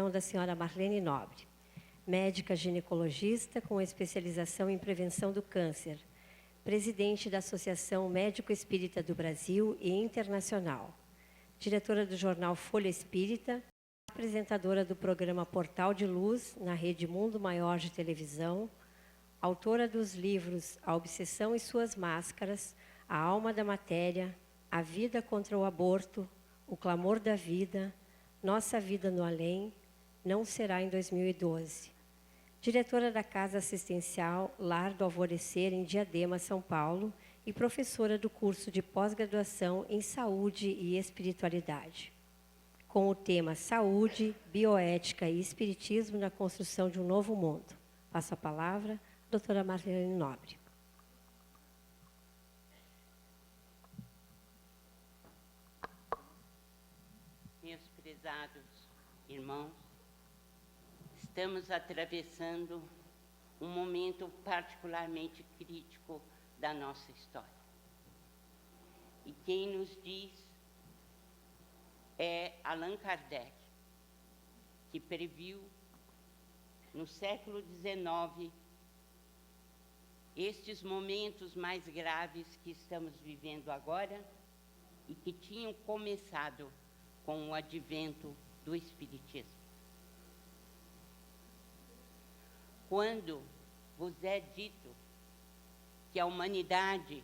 da senhora Marlene Nobre, médica ginecologista com especialização em prevenção do câncer, presidente da Associação Médico Espírita do Brasil e Internacional, diretora do jornal Folha Espírita, apresentadora do programa Portal de Luz na Rede Mundo Maior de televisão, autora dos livros A Obsessão e Suas Máscaras, A Alma da Matéria, A Vida contra o Aborto, O Clamor da Vida, Nossa Vida no Além, Não Será em 2012. Diretora da Casa Assistencial Lar do Alvorecer, em Diadema, São Paulo, e professora do curso de pós-graduação em Saúde e Espiritualidade. Com o tema Saúde, Bioética e Espiritismo na Construção de um Novo Mundo. Passo a palavra à doutora Marlene Nobre. Meus prezados irmãos, estamos atravessando um momento particularmente crítico da nossa história. E quem nos diz é Allan Kardec, que previu no século XIX estes momentos mais graves que estamos vivendo agora e que tinham começado com o advento do Espiritismo. Quando vos é dito que a humanidade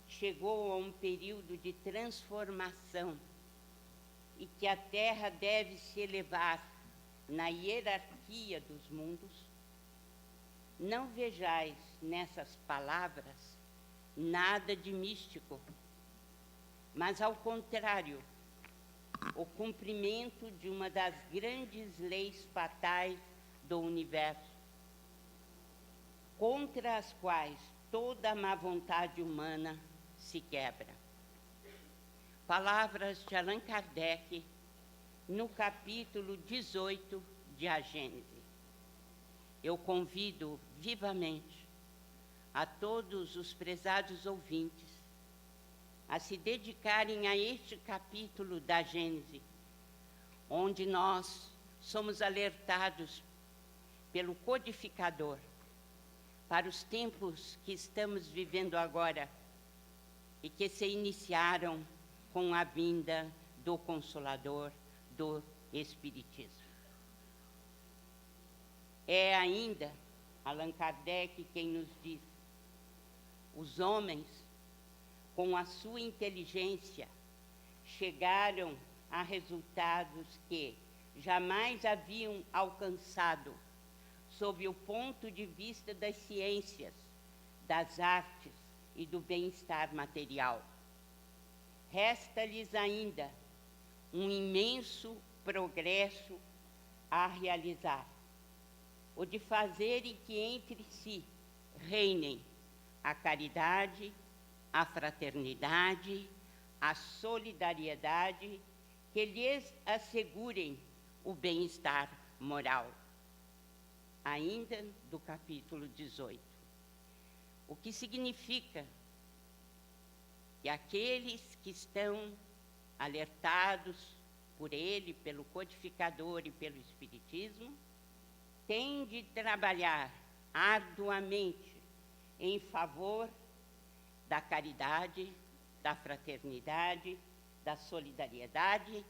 chegou a um período de transformação e que a Terra deve se elevar na hierarquia dos mundos, não vejais nessas palavras nada de místico, mas, ao contrário, o cumprimento de uma das grandes leis fatais do universo, contra as quais toda a má vontade humana se quebra. Palavras de Allan Kardec, no capítulo 18 de A Gênese. Eu convido vivamente a todos os prezados ouvintes a se dedicarem a este capítulo da Gênese, onde nós somos alertados pelo codificador para os tempos que estamos vivendo agora e que se iniciaram com a vinda do Consolador, do Espiritismo. É ainda Allan Kardec quem nos diz: os homens, com a sua inteligência, chegaram a resultados que jamais haviam alcançado sob o ponto de vista das ciências, das artes e do bem-estar material. Resta-lhes ainda um imenso progresso a realizar, o de fazerem que entre si reinem a caridade, a fraternidade, a solidariedade, que lhes assegurem o bem-estar moral. Ainda do capítulo 18. O que significa que aqueles que estão alertados por ele, pelo codificador e pelo Espiritismo, têm de trabalhar arduamente em favor da caridade, da fraternidade, da solidariedade,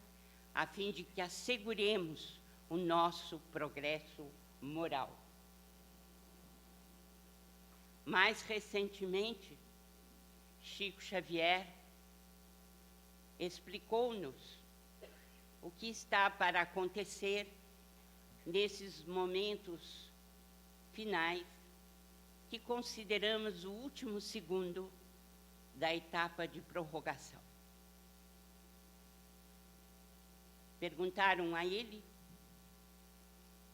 a fim de que asseguremos o nosso progresso moral. Mais recentemente, Chico Xavier explicou-nos o que está para acontecer nesses momentos finais que consideramos o último segundo da etapa de prorrogação. Perguntaram a ele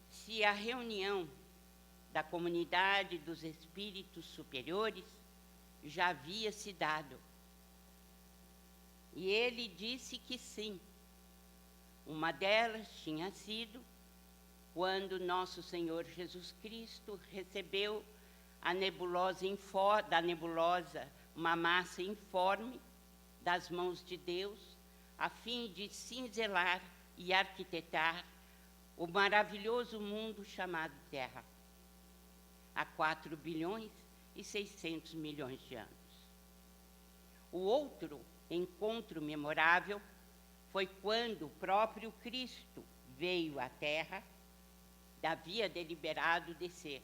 se a reunião da comunidade dos espíritos superiores já havia se dado. E ele disse que sim. Uma delas tinha sido quando nosso Senhor Jesus Cristo recebeu da nebulosa uma massa informe das mãos de Deus, a fim de cinzelar e arquitetar o maravilhoso mundo chamado Terra, há 4 bilhões e 600 milhões de anos. O outro encontro memorável foi quando o próprio Cristo veio à Terra, havia deliberado descer.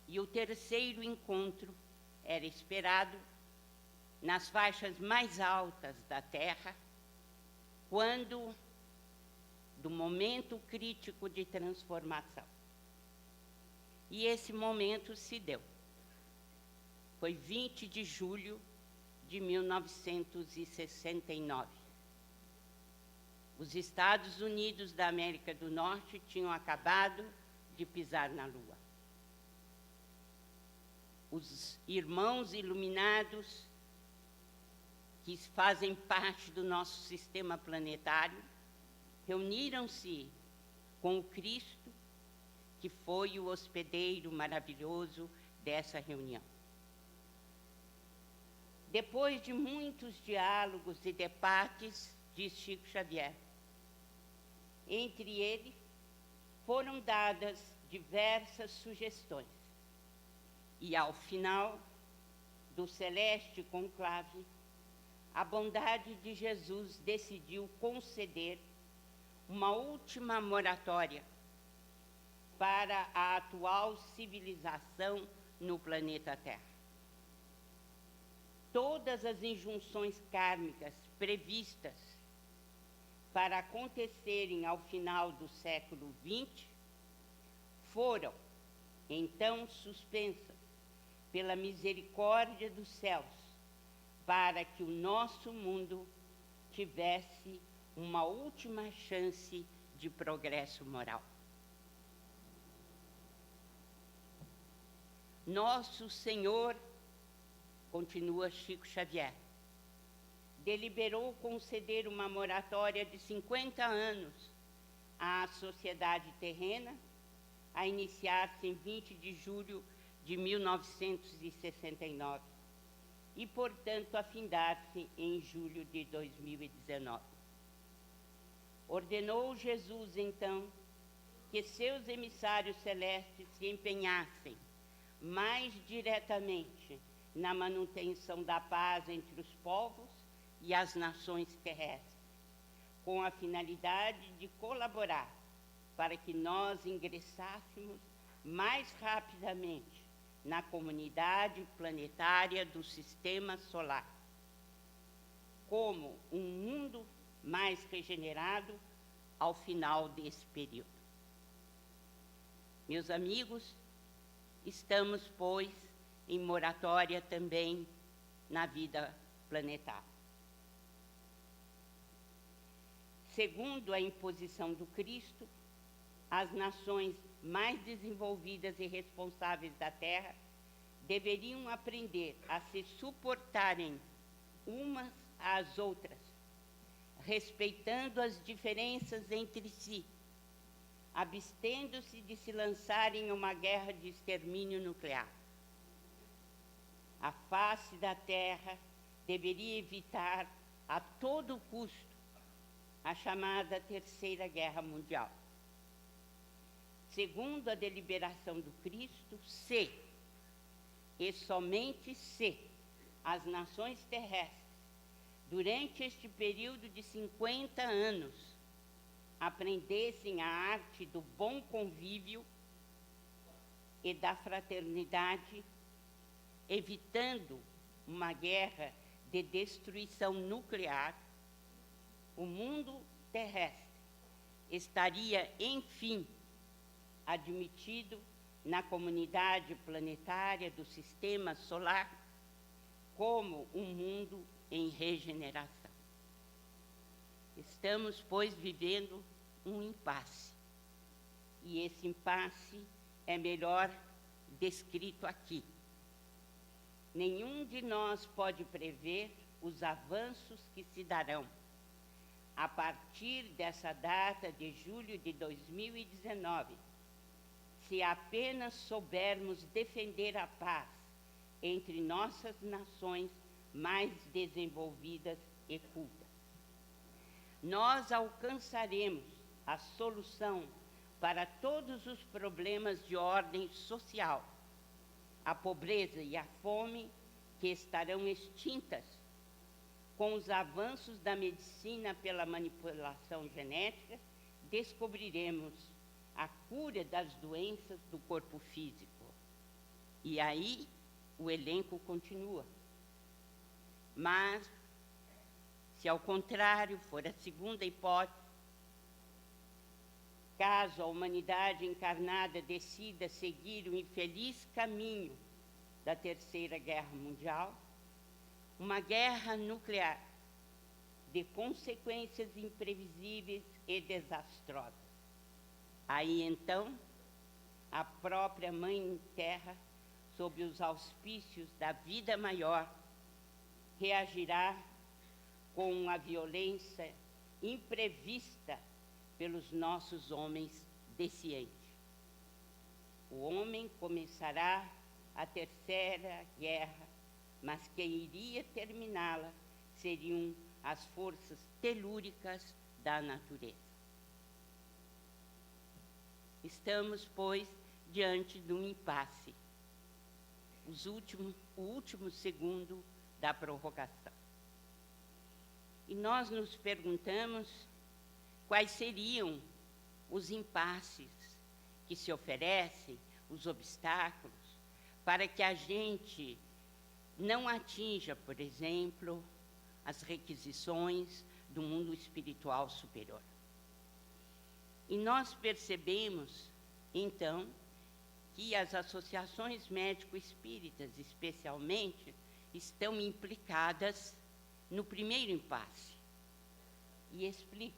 E o terceiro encontro era esperado nas faixas mais altas da Terra, quando, do momento crítico de transformação. E esse momento se deu. Foi 20 de julho de 1969. Os Estados Unidos da América do Norte tinham acabado de pisar na Lua. Os irmãos iluminados, que fazem parte do nosso sistema planetário, reuniram-se com o Cristo, que foi o hospedeiro maravilhoso dessa reunião. Depois de muitos diálogos e debates, diz Chico Xavier, entre eles foram dadas diversas sugestões. E, ao final do celeste conclave, a bondade de Jesus decidiu conceder uma última moratória para a atual civilização no planeta Terra. Todas as injunções kármicas previstas para acontecerem ao final do século XX foram, então, suspensas pela misericórdia dos céus, para que o nosso mundo tivesse uma última chance de progresso moral. Nosso Senhor, continua Chico Xavier, deliberou conceder uma moratória de 50 anos à sociedade terrena, a iniciar-se em 20 de julho de 1969 e, portanto, a findar-se em julho de 2019. Ordenou Jesus, então, que seus emissários celestes se empenhassem mais diretamente na manutenção da paz entre os povos e as nações terrestres, com a finalidade de colaborar para que nós ingressássemos mais rapidamente na comunidade planetária do Sistema Solar, como um mundo mais regenerado ao final desse período. Meus amigos, estamos, pois, em moratória também na vida planetária. Segundo a imposição do Cristo, as nações mais desenvolvidas e responsáveis da Terra deveriam aprender a se suportarem umas às outras, respeitando as diferenças entre si, abstendo-se de se lançarem em uma guerra de extermínio nuclear. A face da Terra deveria evitar a todo custo a chamada Terceira Guerra Mundial. Segundo a deliberação do Cristo, se, e somente se, as nações terrestres, durante este período de 50 anos, aprendessem a arte do bom convívio e da fraternidade, evitando uma guerra de destruição nuclear, o mundo terrestre estaria, enfim, admitido na comunidade planetária do Sistema Solar como um mundo em regeneração. Estamos, pois, vivendo um impasse. E esse impasse é melhor descrito aqui. Nenhum de nós pode prever os avanços que se darão a partir dessa data de julho de 2019, se apenas soubermos defender a paz entre nossas nações mais desenvolvidas e cultas. Nós alcançaremos a solução para todos os problemas de ordem social, a pobreza e a fome que estarão extintas com os avanços da medicina pela manipulação genética, descobriremos a cura das doenças do corpo físico. E aí o elenco continua. Mas, se ao contrário for a segunda hipótese, caso a humanidade encarnada decida seguir o infeliz caminho da Terceira Guerra Mundial, uma guerra nuclear de consequências imprevisíveis e desastrosas. Aí, então, a própria Mãe Terra, sob os auspícios da vida maior, reagirá com a violência imprevista pelos nossos homens de ciência. O homem começará a Terceira Guerra, mas quem iria terminá-la seriam as forças telúricas da natureza. Estamos, pois, diante de um impasse, o último segundo da prorrogação. E nós nos perguntamos quais seriam os impasses que se oferecem, os obstáculos, para que a gente não atinja, por exemplo, as requisições do mundo espiritual superior. E nós percebemos, então, que as associações médico-espíritas, especialmente, estão implicadas no primeiro impasse. E explico.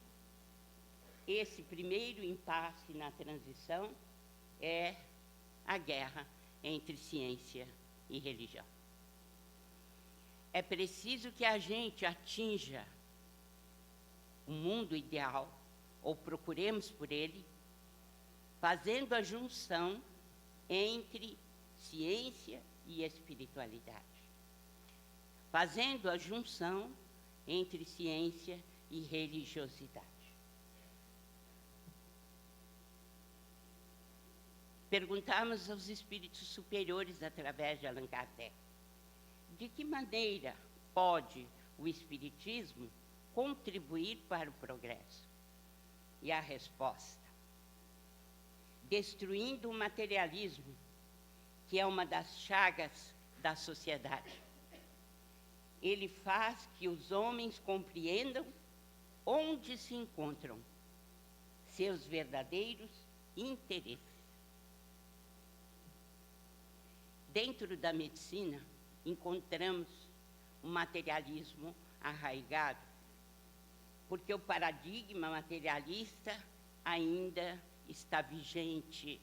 Esse primeiro impasse na transição é a guerra entre ciência e religião. É preciso que a gente atinja o mundo ideal, ou procuremos por ele, fazendo a junção entre ciência e espiritualidade. Fazendo a junção entre ciência e religiosidade. Perguntamos aos espíritos superiores, através de Allan Kardec, de que maneira pode o espiritismo contribuir para o progresso? E a resposta: destruindo o materialismo, que é uma das chagas da sociedade. Ele faz que os homens compreendam onde se encontram seus verdadeiros interesses. Dentro da medicina, encontramos um materialismo arraigado, porque o paradigma materialista ainda está vigente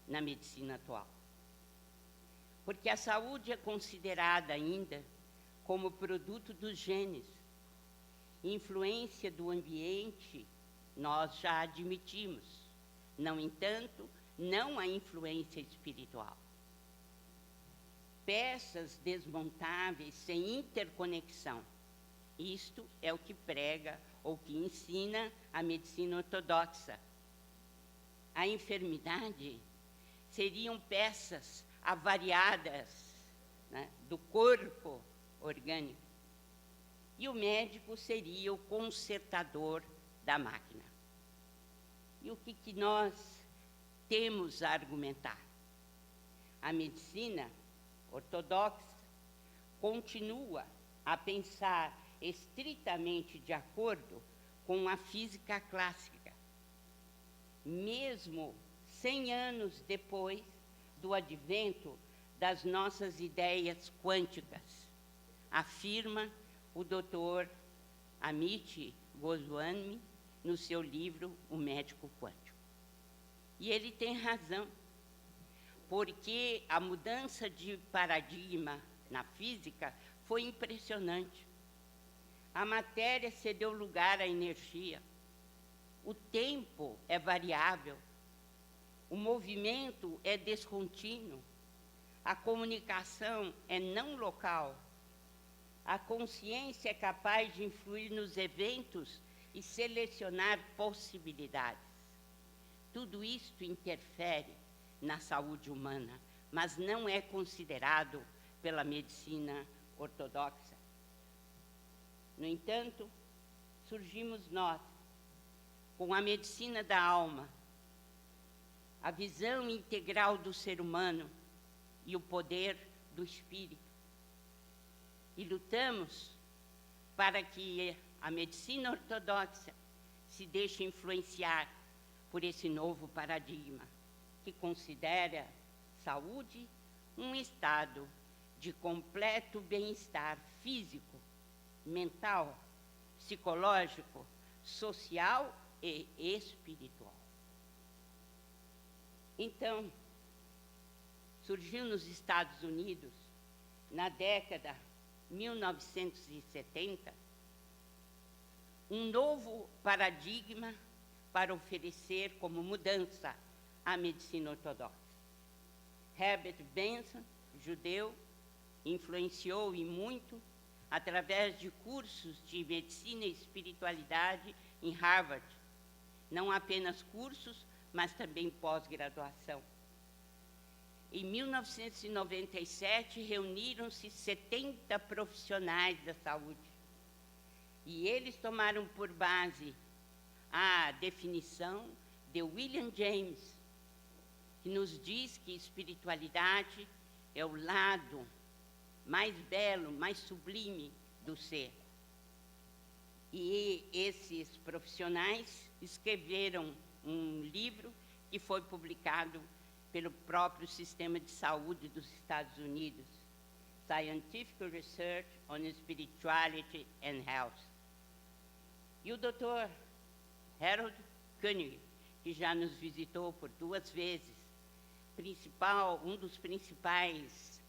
na medicina atual. Porque a saúde é considerada ainda como produto dos genes. Influência do ambiente, nós já admitimos. No entanto, não a influência espiritual. Peças desmontáveis sem interconexão. Isto é o que prega ou que ensina a medicina ortodoxa. A enfermidade seriam peças avariadas, né, do corpo orgânico. E o médico seria o consertador da máquina. E o que nós temos a argumentar? A medicina ortodoxa continua a pensar estritamente de acordo com a física clássica, mesmo 100 anos depois do advento das nossas ideias quânticas, afirma o Dr. Amit Goswami no seu livro O Médico Quântico. E ele tem razão, porque a mudança de paradigma na física foi impressionante. A matéria cedeu lugar à energia. O tempo é variável. O movimento é descontínuo. A comunicação é não local. A consciência é capaz de influir nos eventos e selecionar possibilidades. Tudo isto interfere na saúde humana, mas não é considerado pela medicina ortodoxa. No entanto, surgimos nós, com a medicina da alma, a visão integral do ser humano e o poder do espírito. E lutamos para que a medicina ortodoxa se deixe influenciar por esse novo paradigma, que considera saúde um estado de completo bem-estar físico, mental, psicológico, social e espiritual. Então, surgiu nos Estados Unidos, na década 1970, um novo paradigma para oferecer como mudança a medicina ortodoxa. Herbert Benson, judeu, influenciou e muito através de cursos de medicina e espiritualidade em Harvard. Não apenas cursos, mas também pós-graduação. Em 1997, reuniram-se 70 profissionais da saúde. E eles tomaram por base a definição de William James, que nos diz que espiritualidade é o lado mais belo, mais sublime do ser. E esses profissionais escreveram um livro que foi publicado pelo próprio Sistema de Saúde dos Estados Unidos, Scientific Research on Spirituality and Health. E o Dr. Harold Koenig, que já nos visitou por 2 vezes, um dos principais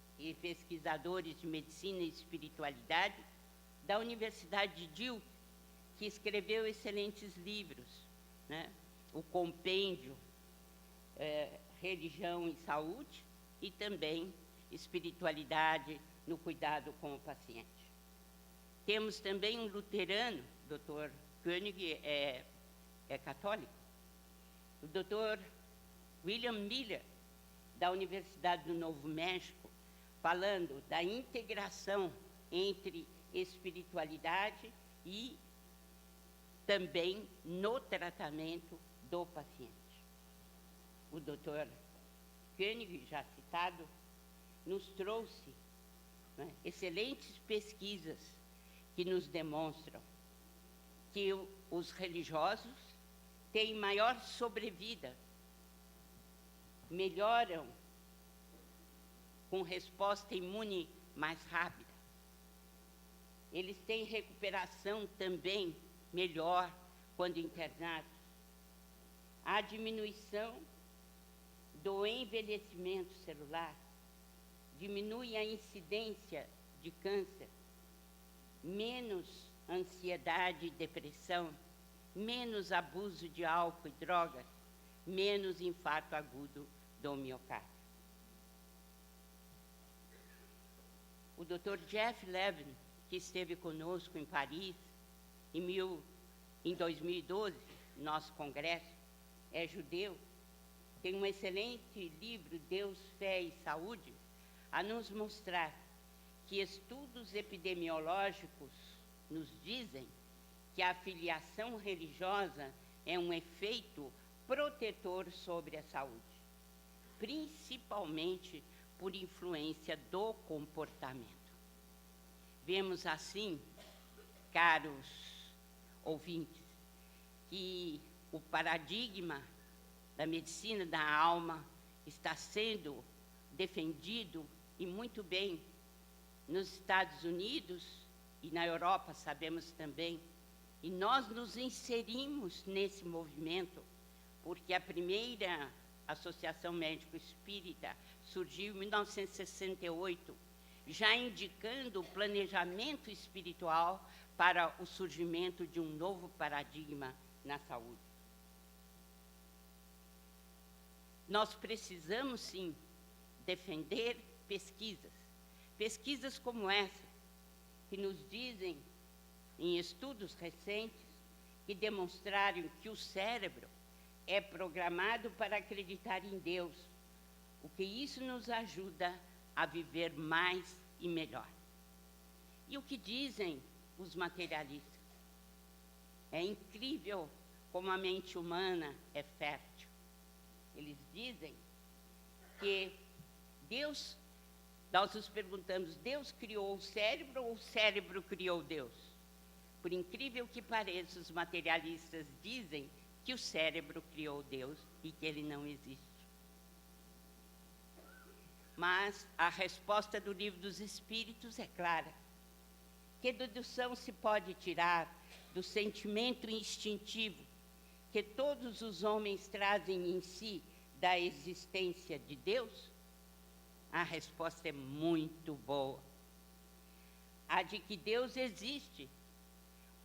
pesquisadores de medicina e espiritualidade da Universidade de Duke, que escreveu excelentes livros, né? O Compêndio Religião e Saúde e também Espiritualidade no Cuidado com o Paciente. Temos também um luterano, Dr. Koenig é católico, o Dr. William Miller, da Universidade do Novo México, falando da integração entre espiritualidade e também no tratamento do paciente. O Dr. Koenig, já citado, nos trouxe, né, excelentes pesquisas que nos demonstram que os religiosos têm maior sobrevida, melhoram com resposta imune mais rápida. Eles têm recuperação também melhor quando internados. A diminuição do envelhecimento celular diminui a incidência de câncer, menos ansiedade e depressão, menos abuso de álcool e drogas, menos infarto agudo do miocárdio. O Dr. Jeff Levin, que esteve conosco em Paris em 2012, nosso congresso, é judeu, tem um excelente livro, Deus, Fé e Saúde, a nos mostrar que estudos epidemiológicos nos dizem que a filiação religiosa é um efeito protetor sobre a saúde, principalmente por influência do comportamento. Vemos assim, caros ouvintes, que o paradigma da medicina da alma está sendo defendido e muito bem nos Estados Unidos e na Europa, sabemos também, e nós nos inserimos nesse movimento, porque a primeira Associação Médico Espírita surgiu em 1968, já indicando o planejamento espiritual para o surgimento de um novo paradigma na saúde. Nós precisamos, sim, defender pesquisas como essa, que nos dizem, em estudos recentes, que demonstraram que o cérebro é programado para acreditar em Deus, o que isso nos ajuda a viver mais e melhor. E o que dizem os materialistas? É incrível como a mente humana é fértil. Eles dizem que Deus, nós nos perguntamos, Deus criou o cérebro ou o cérebro criou Deus? Por incrível que pareça, os materialistas dizem que o cérebro criou Deus e que ele não existe. Mas a resposta do Livro dos Espíritos é clara. Que dedução se pode tirar do sentimento instintivo que todos os homens trazem em si da existência de Deus? A resposta é muito boa. A de que Deus existe,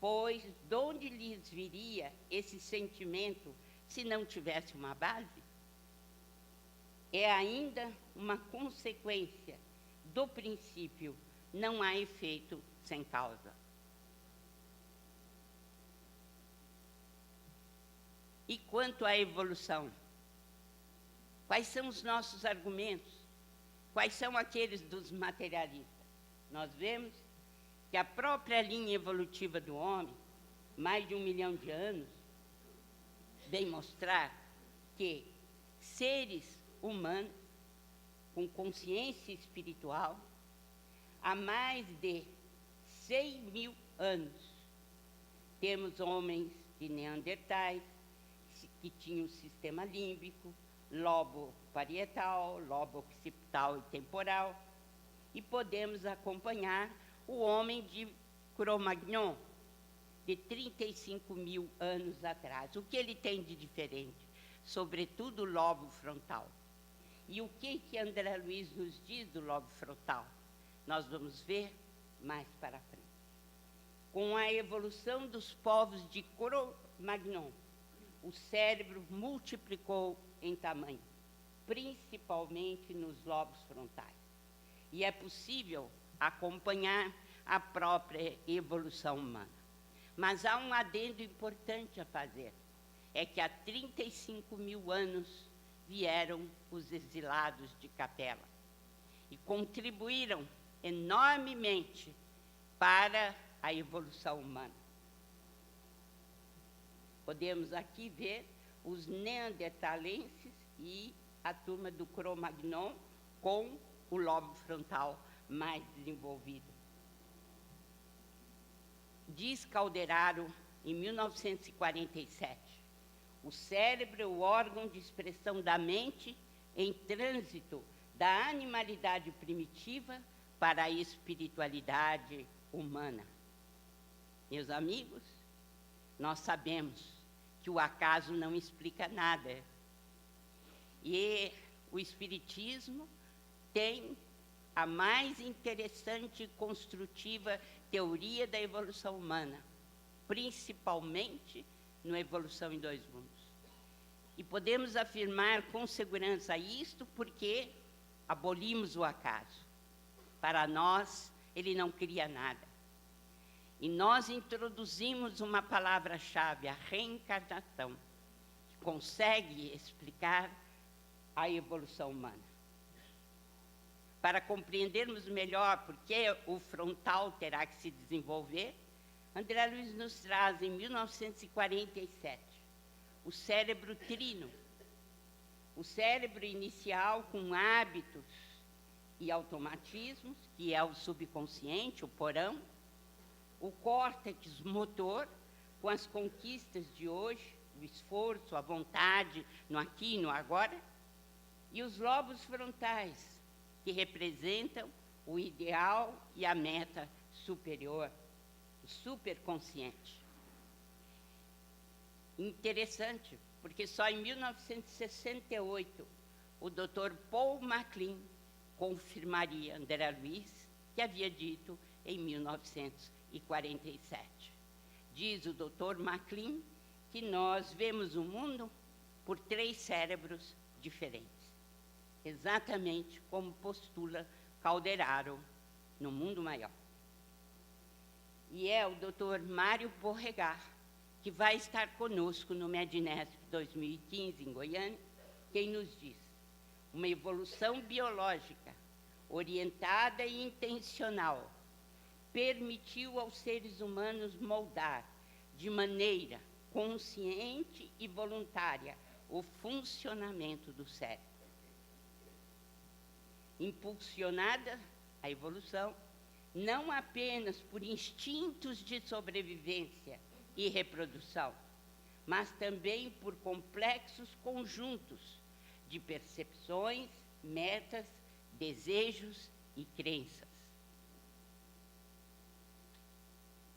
pois de onde lhes viria esse sentimento se não tivesse uma base? É ainda uma consequência do princípio, não há efeito sem causa. E quanto à evolução? Quais são os nossos argumentos? Quais são aqueles dos materialistas? Nós vemos que a própria linha evolutiva do homem, mais de 1 milhão de anos, vem mostrar que seres humanos com consciência espiritual, há mais de 100.000 anos, temos homens de Neandertais, que tinham um sistema límbico, lobo parietal, lobo occipital e temporal, e podemos acompanhar o homem de Cro-Magnon, de 35.000 anos atrás. O que ele tem de diferente? Sobretudo o lobo frontal. E o que André Luiz nos diz do lobo frontal? Nós vamos ver mais para frente. Com a evolução dos povos de Cro-Magnon, o cérebro multiplicou em tamanho, principalmente nos lobos frontais. E é possível acompanhar a própria evolução humana. Mas há um adendo importante a fazer, é que há 35.000 anos vieram os exilados de Capela e contribuíram enormemente para a evolução humana. Podemos aqui ver os neandertalenses e a turma do Cro-Magnon com o lobo frontal mais desenvolvido. Diz Calderaro, em 1947, o cérebro é o órgão de expressão da mente em trânsito da animalidade primitiva para a espiritualidade humana. Meus amigos, nós sabemos que o acaso não explica nada. E o Espiritismo tem a mais interessante e construtiva teoria da evolução humana, principalmente na evolução em 2 mundos. E podemos afirmar com segurança isto porque abolimos o acaso. Para nós, ele não cria nada. E nós introduzimos uma palavra-chave, a reencarnação, que consegue explicar a evolução humana. Para compreendermos melhor por que o frontal terá que se desenvolver, André Luiz nos traz, em 1947, o cérebro trino, o cérebro inicial com hábitos e automatismos, que é o subconsciente, o porão, o córtex motor, com as conquistas de hoje, o esforço, a vontade, no aqui e no agora, e os lobos frontais, que representam o ideal e a meta superior, o superconsciente. Interessante, porque só em 1968 o Dr. Paul MacLean confirmaria André Luiz, que havia dito em 1947. Diz o Dr. MacLean que nós vemos o mundo por 3 cérebros diferentes, exatamente como postula Calderaro no Mundo Maior. E é o Dr. Mário Borregar que vai estar conosco no Mednesp 2015, em Goiânia, quem nos diz: uma evolução biológica orientada e intencional permitiu aos seres humanos moldar de maneira consciente e voluntária o funcionamento do cérebro. Impulsionada a evolução, não apenas por instintos de sobrevivência e reprodução, mas também por complexos conjuntos de percepções, metas, desejos e crenças.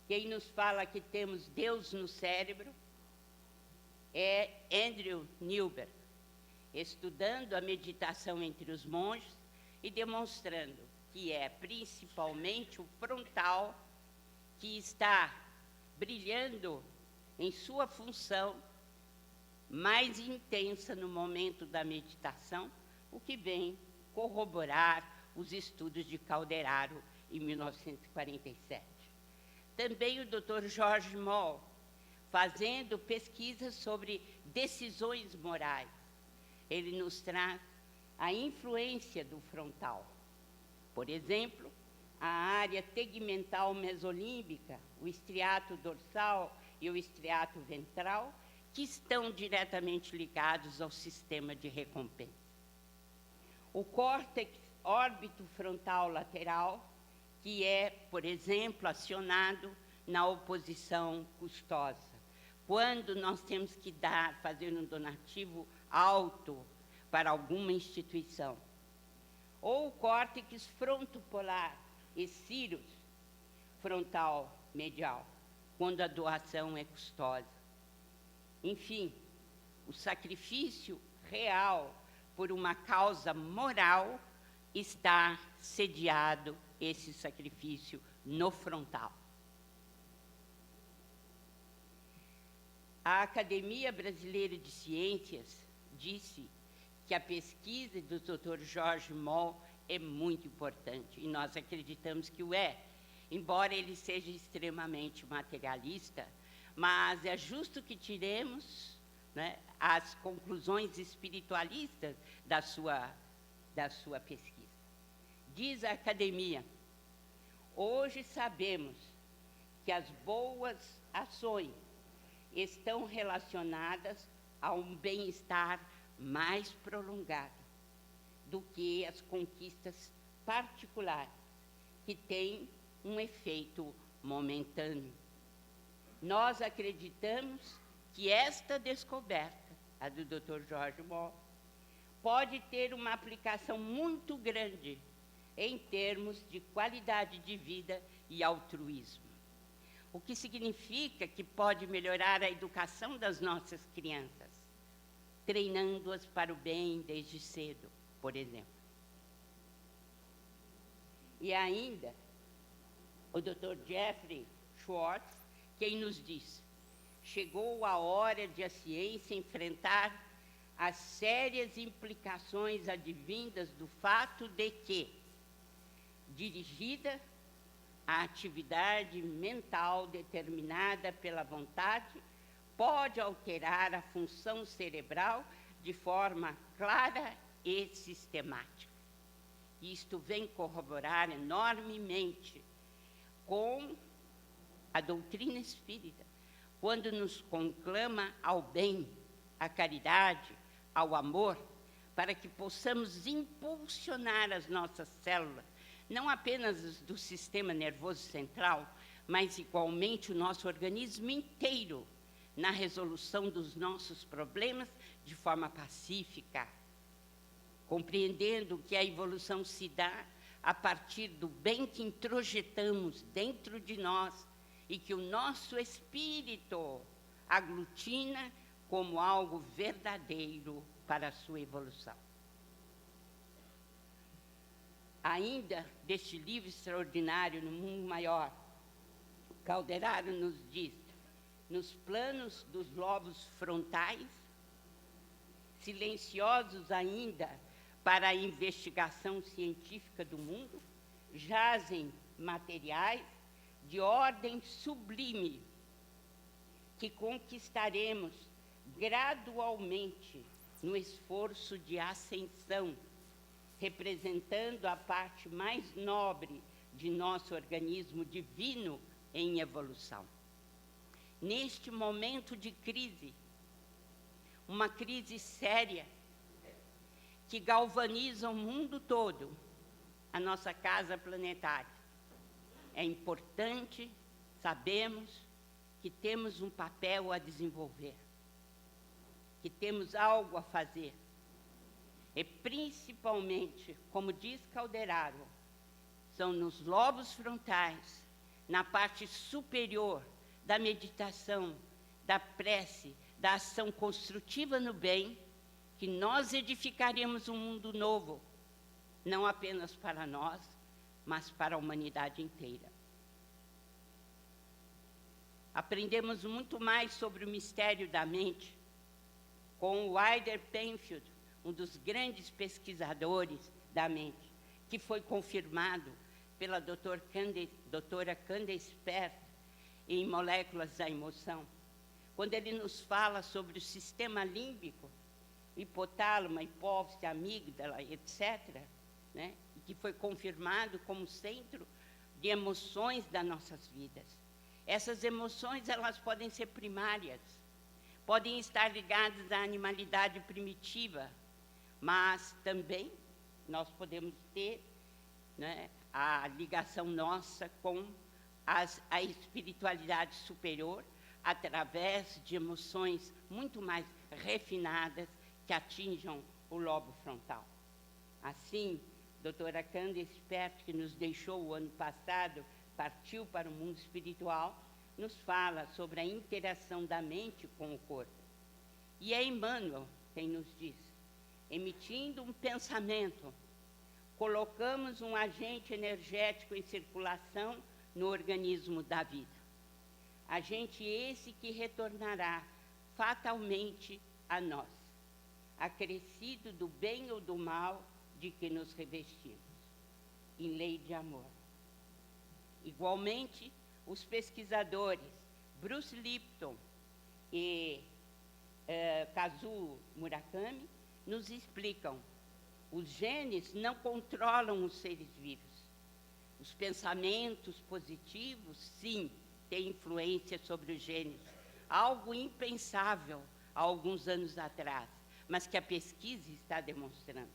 Quem nos fala que temos Deus no cérebro é Andrew Newberg, estudando a meditação entre os monges e demonstrando que é principalmente o frontal que está brilhando em sua função mais intensa no momento da meditação, o que vem corroborar os estudos de Calderaro em 1947. Também o Dr. George Moll, fazendo pesquisas sobre decisões morais. Ele nos traz a influência do frontal. Por exemplo, a área tegmental mesolímbica, o estriato dorsal e o estriato ventral, que estão diretamente ligados ao sistema de recompensa. O córtex órbito-frontal lateral, que é, por exemplo, acionado na oposição custosa, quando nós temos que fazer um donativo alto para alguma instituição. Ou o córtex frontopolar e cirrus frontal medial, quando a doação é custosa. Enfim, o sacrifício real por uma causa moral está sediado, esse sacrifício, no frontal. A Academia Brasileira de Ciências disse que a pesquisa do Dr. George Moll é muito importante, e nós acreditamos que o é, embora ele seja extremamente materialista, mas é justo que tiremos, né, as conclusões espiritualistas da sua pesquisa. Diz a academia: hoje sabemos que as boas ações estão relacionadas a um bem-estar mais prolongado do que as conquistas particulares, que têm um efeito momentâneo. Nós acreditamos que esta descoberta, a do Dr. George Moll, pode ter uma aplicação muito grande em termos de qualidade de vida e altruísmo. O que significa que pode melhorar a educação das nossas crianças, treinando-as para o bem desde cedo, por exemplo. E ainda, o Dr. Jeffrey Schwartz, quem nos diz: chegou a hora de a ciência enfrentar as sérias implicações advindas do fato de que, dirigida a atividade mental determinada pela vontade, pode alterar a função cerebral de forma clara e sistemática. Isto vem corroborar enormemente com a doutrina espírita, quando nos conclama ao bem, à caridade, ao amor, para que possamos impulsionar as nossas células, não apenas do sistema nervoso central, mas igualmente o nosso organismo inteiro, na resolução dos nossos problemas de forma pacífica, compreendendo que a evolução se dá a partir do bem que introjetamos dentro de nós e que o nosso espírito aglutina como algo verdadeiro para a sua evolução. Ainda deste livro extraordinário, No Mundo Maior, Calderaro nos diz: nos planos dos lobos frontais, silenciosos ainda para a investigação científica do mundo, jazem materiais de ordem sublime, que conquistaremos gradualmente no esforço de ascensão, representando a parte mais nobre de nosso organismo divino em evolução. Neste momento de crise, uma crise séria, que galvaniza o mundo todo, a nossa casa planetária, é importante, sabemos, que temos um papel a desenvolver, que temos algo a fazer. E principalmente, como diz Calderaro, são nos lobos frontais, na parte superior da meditação, da prece, da ação construtiva no bem, que nós edificaremos um mundo novo, não apenas para nós, mas para a humanidade inteira. Aprendemos muito mais sobre o mistério da mente com o Wider Penfield, um dos grandes pesquisadores da mente, que foi confirmado pela doutora Candace Pert em Moléculas da Emoção, quando ele nos fala sobre o sistema límbico, hipotálamo, hipófise, amígdala, etc., né? E que foi confirmado como centro de emoções das nossas vidas. Essas emoções, elas podem ser primárias, podem estar ligadas à animalidade primitiva, mas também nós podemos ter, né, a ligação nossa com a espiritualidade superior, através de emoções muito mais refinadas que atinjam o lobo frontal. Assim, doutora Candace Pert, que nos deixou o ano passado, partiu para o mundo espiritual, nos fala sobre a interação da mente com o corpo. E é Emmanuel quem nos diz: emitindo um pensamento, colocamos um agente energético em circulação no organismo da vida. Agente esse que retornará fatalmente a nós, acrescido do bem ou do mal de que nos revestimos, em lei de amor. Igualmente, os pesquisadores Bruce Lipton e Kazuo Murakami nos explicam: os genes não controlam os seres vivos. Os pensamentos positivos, sim, têm influência sobre os genes, algo impensável há alguns anos atrás, mas que a pesquisa está demonstrando.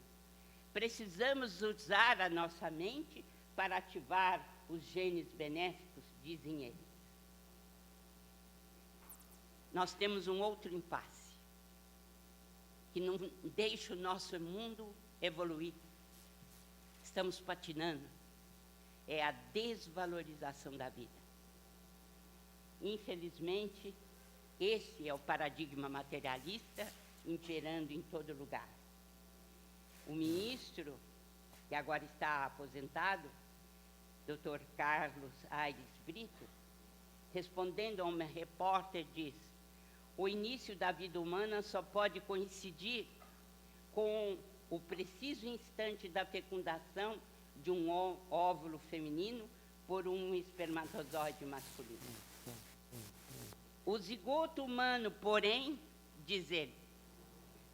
Precisamos usar a nossa mente para ativar os genes benéficos, dizem eles. Nós temos um outro impasse, que não deixa o nosso mundo evoluir. Estamos patinando. É a desvalorização da vida. Infelizmente, esse é o paradigma materialista imperando em todo lugar. O ministro, que agora está aposentado, Dr. Carlos Aires Brito, respondendo a uma repórter, diz: o início da vida humana só pode coincidir com o preciso instante da fecundação de um óvulo feminino por um espermatozoide masculino. O zigoto humano, porém, diz ele,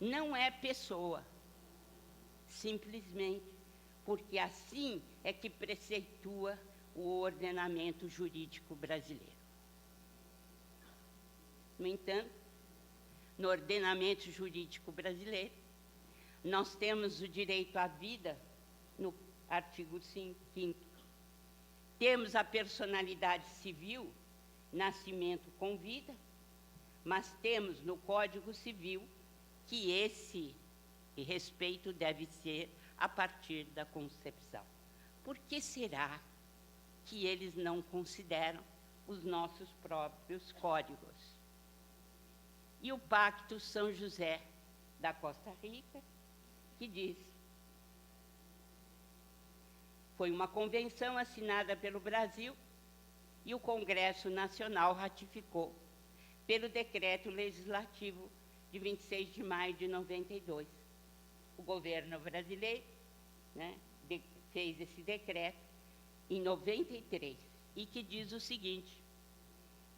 não é pessoa, simplesmente porque assim é que preceitua o ordenamento jurídico brasileiro. No entanto, no ordenamento jurídico brasileiro, nós temos o direito à vida no artigo 5º. Temos a personalidade civil, nascimento com vida, mas temos no Código Civil que esse respeito deve ser a partir da concepção. Por que será que eles não consideram os nossos próprios códigos? E o Pacto São José da Costa Rica, que diz: foi uma convenção assinada pelo Brasil e o Congresso Nacional ratificou pelo decreto legislativo de 26 de maio de 92. O governo brasileiro, né, fez esse decreto em 93 e que diz o seguinte: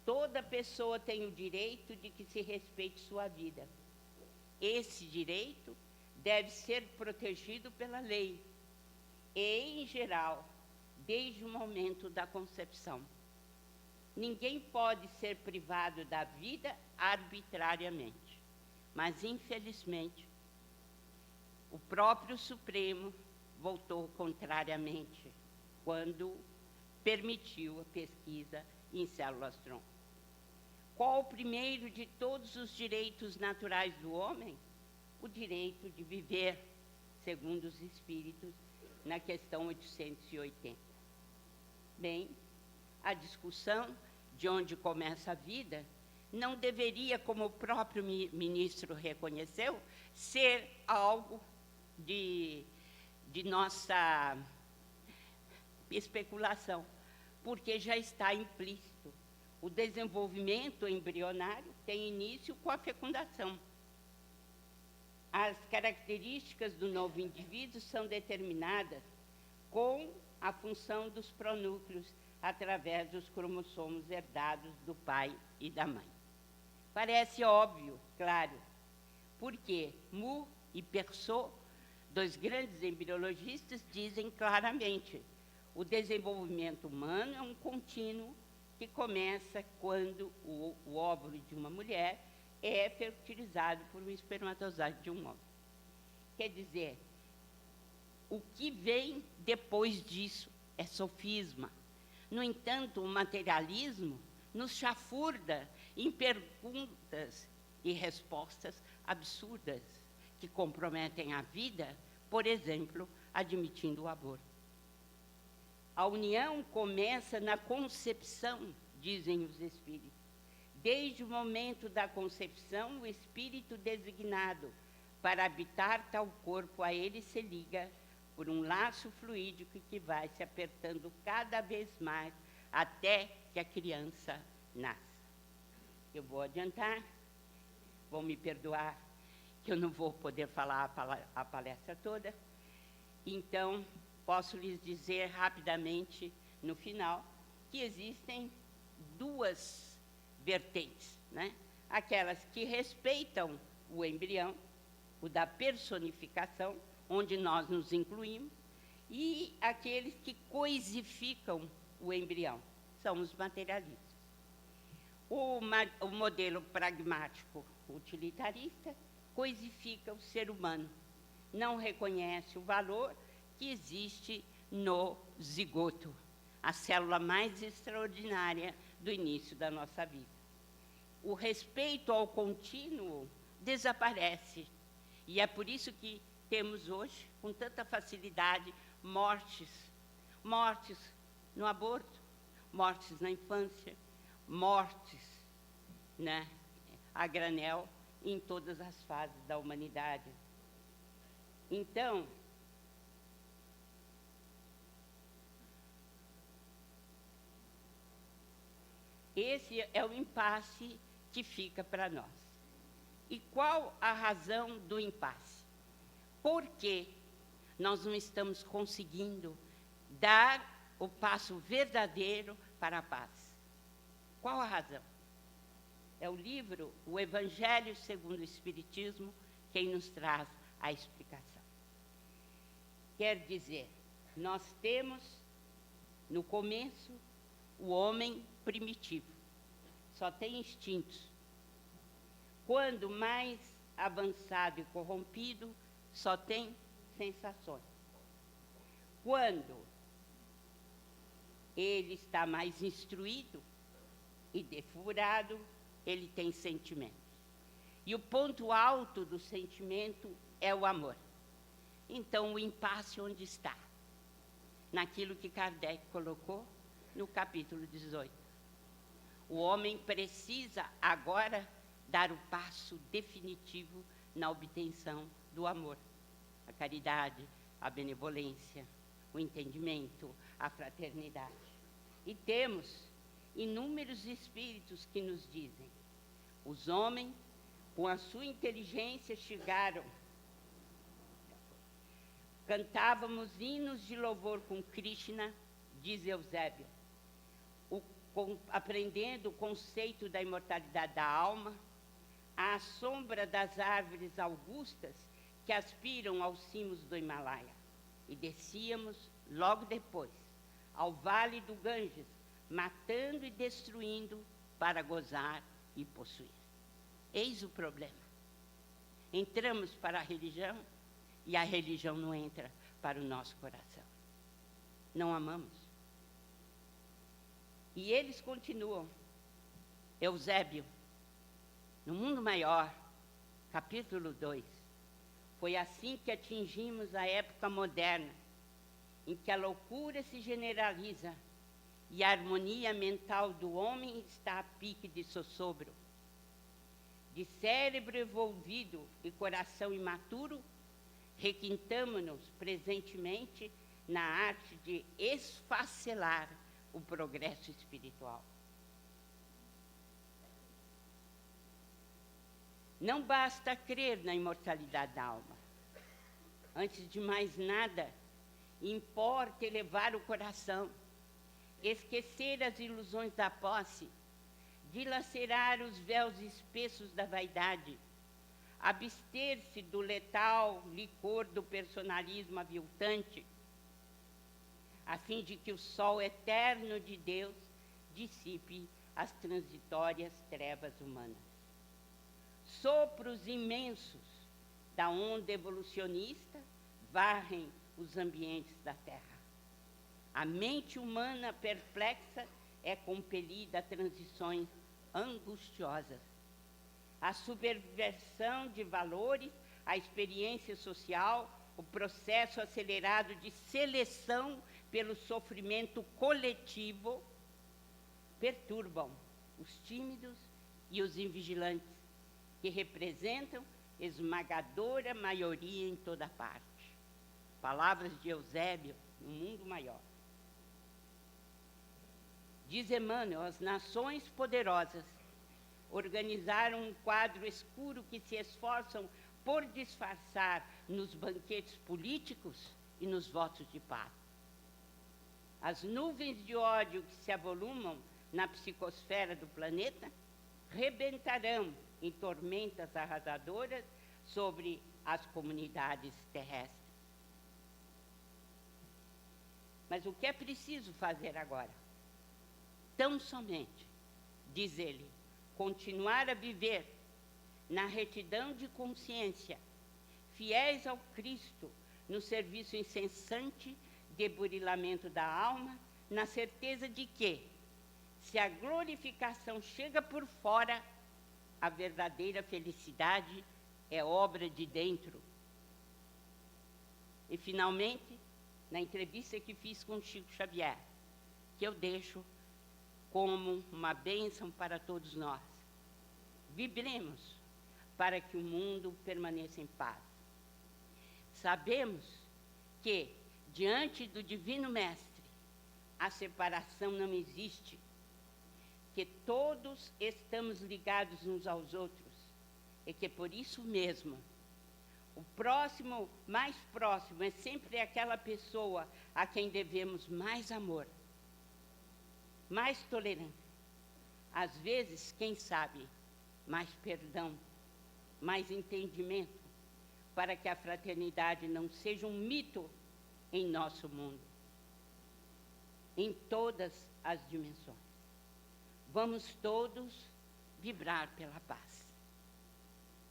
Toda pessoa tem o direito de que se respeite sua vida. Esse direito deve ser protegido pela lei e, em geral, desde o momento da concepção. Ninguém pode ser privado da vida arbitrariamente, mas, infelizmente, o próprio Supremo votou contrariamente quando permitiu a pesquisa em células-tronco. Qual o primeiro de todos os direitos naturais do homem? O direito de viver, segundo os Espíritos, na questão 880. Bem, a discussão de onde começa a vida não deveria, como o próprio ministro reconheceu, ser algo de nossa especulação, porque já está implícito. O desenvolvimento embrionário tem início com a fecundação. As características do novo indivíduo são determinadas com a função dos pronúcleos através dos cromossomos herdados do pai e da mãe. Parece óbvio, claro, porque Mu e Persaud, dois grandes embriologistas, dizem claramente: o desenvolvimento humano é um contínuo que começa quando o óvulo de uma mulher é fertilizado por um espermatozoide de um homem. Quer dizer, o que vem depois disso é sofisma. No entanto, o materialismo nos chafurda em perguntas e respostas absurdas que comprometem a vida, por exemplo, admitindo o aborto. A união começa na concepção, dizem os espíritos. Desde o momento da concepção, o espírito designado para habitar tal corpo a ele se liga por um laço fluídico que vai se apertando cada vez mais até que a criança nasça. Eu vou adiantar, vão me perdoar, que eu não vou poder falar a palestra toda. Então, posso lhes dizer rapidamente, no final, que existem duas vertentes, né? Aquelas que respeitam o embrião, o da personificação, onde nós nos incluímos, e aqueles que coisificam o embrião, são os materialistas. O modelo pragmático utilitarista coisifica o ser humano, não reconhece o valor que existe no zigoto, a célula mais extraordinária do início da nossa vida. O respeito ao contínuo desaparece, e é por isso que temos hoje, com tanta facilidade, mortes no aborto, mortes na infância, mortes, né, a granel em todas as fases da humanidade. Então, esse é o impasse que fica para nós. E qual a razão do impasse? Por que nós não estamos conseguindo dar o passo verdadeiro para a paz? Qual a razão? É o livro O Evangelho segundo o Espiritismo quem nos traz a explicação. Quer dizer, nós temos, no começo, o homem primitivo. Só tem instintos. Quando mais avançado e corrompido, só tem sensações. Quando ele está mais instruído e defurado, ele tem sentimentos. E o ponto alto do sentimento é o amor. Então, o impasse onde está? Naquilo que Kardec colocou no capítulo 18. O homem precisa agora dar o passo definitivo na obtenção do amor, a caridade, a benevolência, o entendimento, a fraternidade. E temos inúmeros espíritos que nos dizem: os homens, com a sua inteligência, chegaram. Cantávamos hinos de louvor com Krishna, diz Eusébio. aprendendo o conceito da imortalidade da alma, à sombra das árvores augustas que aspiram aos cimos do Himalaia. E descíamos, logo depois, ao vale do Ganges, matando e destruindo para gozar e possuir. Eis o problema. Entramos para a religião e a religião não entra para o nosso coração. Não amamos. E eles continuam. Eusébio, no Mundo Maior, capítulo 2, foi assim que atingimos a época moderna, em que a loucura se generaliza e a harmonia mental do homem está a pique de sossobro. De cérebro envolvido e coração imaturo, requintamo-nos presentemente na arte de esfacelar o progresso espiritual. Não basta crer na imortalidade da alma. Antes de mais nada, importa elevar o coração, esquecer as ilusões da posse, dilacerar os véus espessos da vaidade, abster-se do letal licor do personalismo aviltante, a fim de que o sol eterno de Deus dissipe as transitórias trevas humanas. Sopros imensos da onda evolucionista varrem os ambientes da Terra. A mente humana perplexa é compelida a transições angustiosas. A subversão de valores, a experiência social, o processo acelerado de seleção pelo sofrimento coletivo perturbam os tímidos e os invigilantes, que representam esmagadora maioria em toda parte. Palavras de Eusébio, no Mundo Maior. Diz Emmanuel, as nações poderosas organizaram um quadro escuro que se esforçam por disfarçar nos banquetes políticos e nos votos de paz. As nuvens de ódio que se avolumam na psicosfera do planeta rebentarão em tormentas arrasadoras sobre as comunidades terrestres. Mas o que é preciso fazer agora? Tão somente, diz ele, continuar a viver na retidão de consciência, fiéis ao Cristo, no serviço incessante de burilamento da alma, na certeza de que, se a glorificação chega por fora, a verdadeira felicidade é obra de dentro. E, finalmente, na entrevista que fiz com Chico Xavier, que eu deixo como uma bênção para todos nós. Vibremos para que o mundo permaneça em paz. Sabemos que, diante do Divino Mestre, a separação não existe, que todos estamos ligados uns aos outros, e que por isso mesmo, o próximo, mais próximo, é sempre aquela pessoa a quem devemos mais amor, mais tolerância, às vezes, quem sabe, mais perdão, mais entendimento, para que a fraternidade não seja um mito em nosso mundo, em todas as dimensões. Vamos todos vibrar pela paz.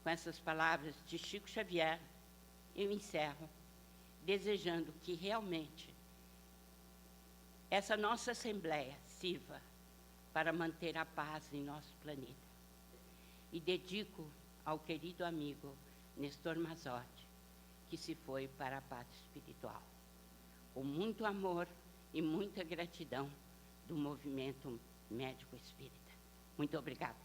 Com essas palavras de Chico Xavier, eu encerro, desejando que realmente essa nossa Assembleia sirva para manter a paz em nosso planeta. E dedico ao querido amigo Nestor Mazotti, que se foi para a paz espiritual. Com muito amor e muita gratidão do movimento médico espírita. Muito obrigada.